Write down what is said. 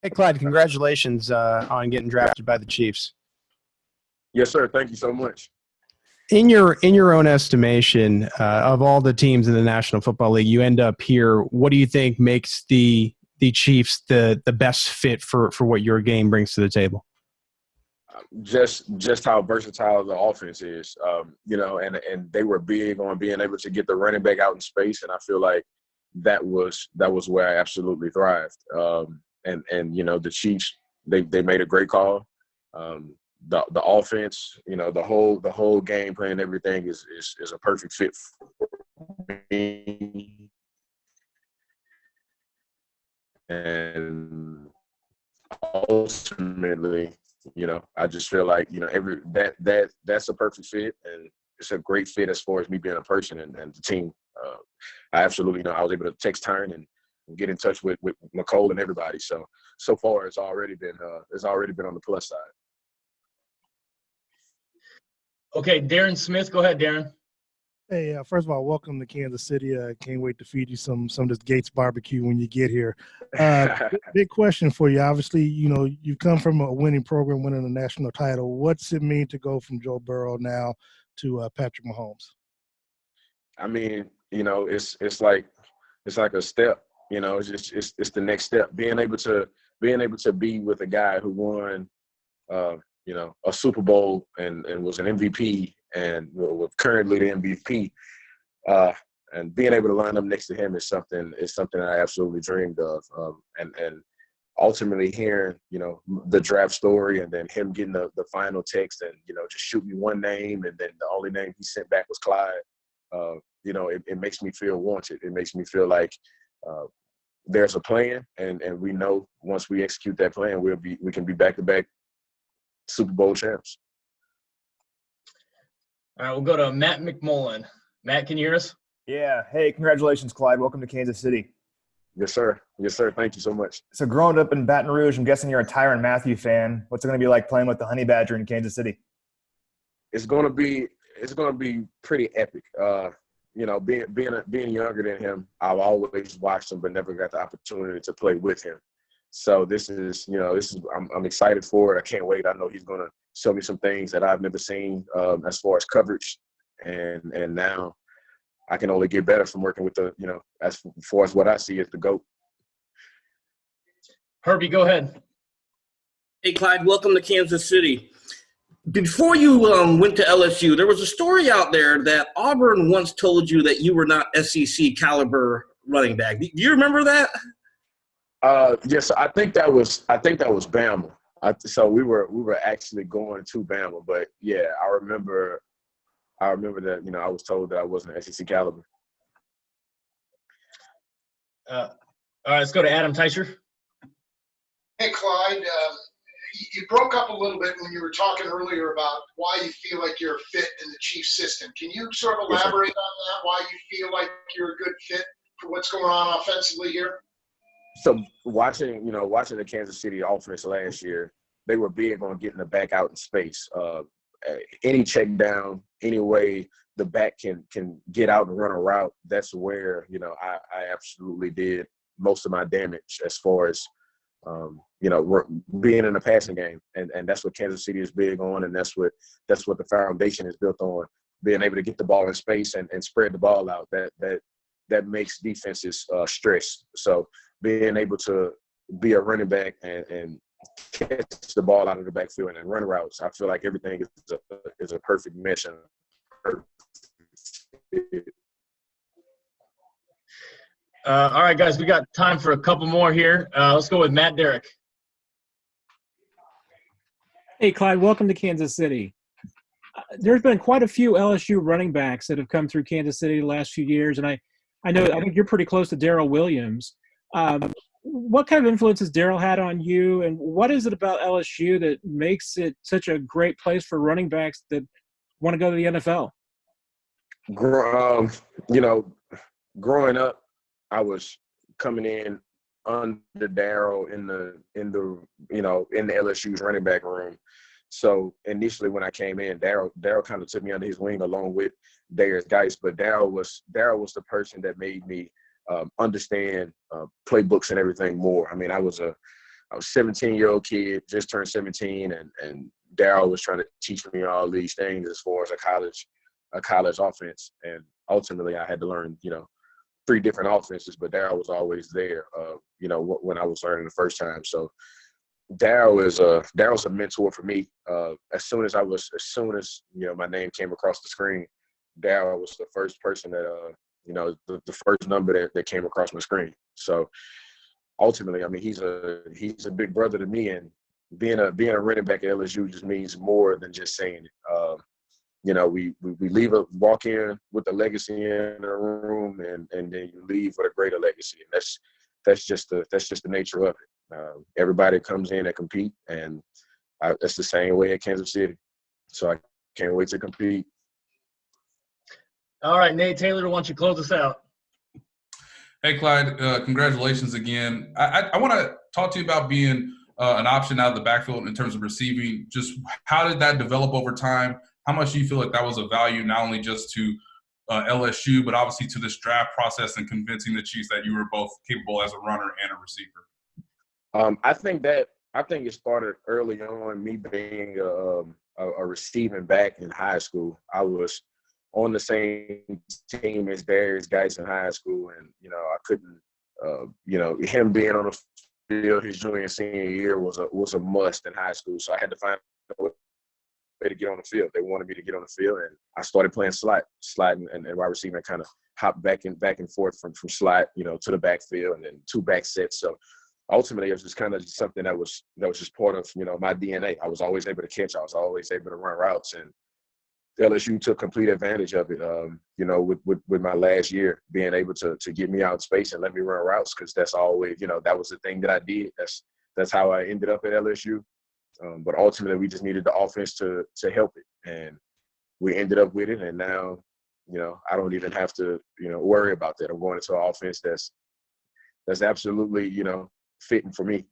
Hey, Clyde, congratulations on getting drafted by the Chiefs. Yes, sir. Thank you so much. In your own estimation, of all the teams in the National Football League, you end up here. What do you think makes the Chiefs the best fit for what your game brings to the table? Just how versatile the offense is, and they were big on being able to get the running back out in space, and I feel like that was where I absolutely thrived. The Chiefs, they made a great call. The offense, the whole game plan, everything is a perfect fit for me. And ultimately, I just feel like, that's a perfect fit, and it's a great fit as far as me being a person and the team. I absolutely I was able to text Tyron and get in touch with Nicole and everybody. So far it's already been on the plus side. Okay, Darren Smith, go ahead, Darren. Hey, first of all, welcome to Kansas City. I can't wait to feed you some of this Gates barbecue when you get here. Big question for you. Obviously, you've come from a winning program, winning a national title. What's it mean to go from Joe Burrow now to Patrick Mahomes? I mean, it's like a step. It's the next step. Being able to be with a guy who won, a Super Bowl and was an MVP and was currently the MVP, and being able to line up next to him is something I absolutely dreamed of. And ultimately hearing, the draft story and then him getting the final text and, just shoot me one name and then the only name he sent back was Clyde. It makes me feel wanted. It makes me feel like there's a plan, and we know once we execute that plan, we can be back-to-back Super Bowl champs. All right, we'll go to Matt McMullen. Matt, can you hear us? Yeah. Hey, congratulations, Clyde. Welcome to Kansas City. Yes, sir. Yes, sir. Thank you so much. So growing up in Baton Rouge, I'm guessing you're a Tyrann Mathieu fan. What's it going to be like playing with the Honey Badger in Kansas City? It's gonna be pretty epic. Being younger than him, I've always watched him, but never got the opportunity to play with him. So I'm excited for it. I can't wait. I know he's gonna show me some things that I've never seen, as far as coverage, and now I can only get better from working with as far as what I see as the GOAT. Herbie, go ahead. Hey, Clyde, welcome to Kansas City. Before you went to LSU, there was a story out there that Auburn once told you that you were not SEC caliber running back. Do you remember that? Yes, I think that was Bama. So we were actually going to Bama, but yeah, I remember that I was told that I wasn't SEC caliber. All right, let's go to Adam Teicher. Hey, Clyde, you broke up a little bit when you were talking earlier about why you feel like you're a fit in the Chiefs system. Can you sort of elaborate on that, why you feel like you're a good fit for what's going on offensively here? So watching the Kansas City offense last year, they were big on getting the back out in space. Any check down, any way the back can get out and run a route, that's where, I absolutely did most of my damage as far as, being in a passing game. And that's what Kansas City is big on, and that's what the foundation is built on, being able to get the ball in space and spread the ball out. That makes defenses stress. So being able to be a running back and catch the ball out of the backfield and run routes, I feel like everything is a perfect mesh. All right, guys, we got time for a couple more here. Let's go with Matt Derrick. Hey, Clyde, welcome to Kansas City. There's been quite a few LSU running backs that have come through Kansas City the last few years, and I think you're pretty close to Darrell Williams. What kind of influence has Darrell had on you, and what is it about LSU that makes it such a great place for running backs that want to go to the NFL? Growing up, I was coming in under Darrell in the LSU's running back room. So initially when I came in, Darrell kind of took me under his wing along with Darius Geis, but Darrell was the person that made me understand playbooks and everything more. I mean, I was I was a 17-year-old kid, just turned 17, and Daryl was trying to teach me all these things as far as a college offense. And ultimately I had to learn, 3 different offenses, but Daryl was always there, when I was learning the first time. So Daryl's a mentor for me. As soon as my name came across the screen, Daryl was the first person that the first number that came across my screen. So ultimately, I mean, he's a big brother to me, and being a running back at LSU just means more than just saying it. We walk in with a legacy in the room, and then you leave with a greater legacy. And that's just the nature of it. Everybody comes in and compete, and that's the same way at Kansas City. So I can't wait to compete. All right, Nate Taylor, why don't you close us out? Hey, Clyde, congratulations again. I want to talk to you about being an option out of the backfield in terms of receiving. Just how did that develop over time? How much do you feel like that was a value not only just to LSU, but obviously to this draft process and convincing the Chiefs that you were both capable as a runner and a receiver? I think it started early on, me being a receiving back in high school. I was on the same team as various guys in high school, and I couldn't, him being on the field his junior and senior year was a must in high school. So I had to find a way to get on the field. They wanted me to get on the field, and I started playing slot and wide receiver, and kind of hop back and forth from slot, to the backfield, and then 2 back sets. So ultimately, it was just kind of something that was just part of my DNA. I was always able to catch. I was always able to run routes, and LSU took complete advantage of it. With my last year, being able to get me out in space and let me run routes, because that's always that was the thing that I did. That's how I ended up at LSU. But ultimately, we just needed the offense to help it, and we ended up with it. And now, I don't even have to worry about that. I'm going into an offense that's absolutely fitting for me.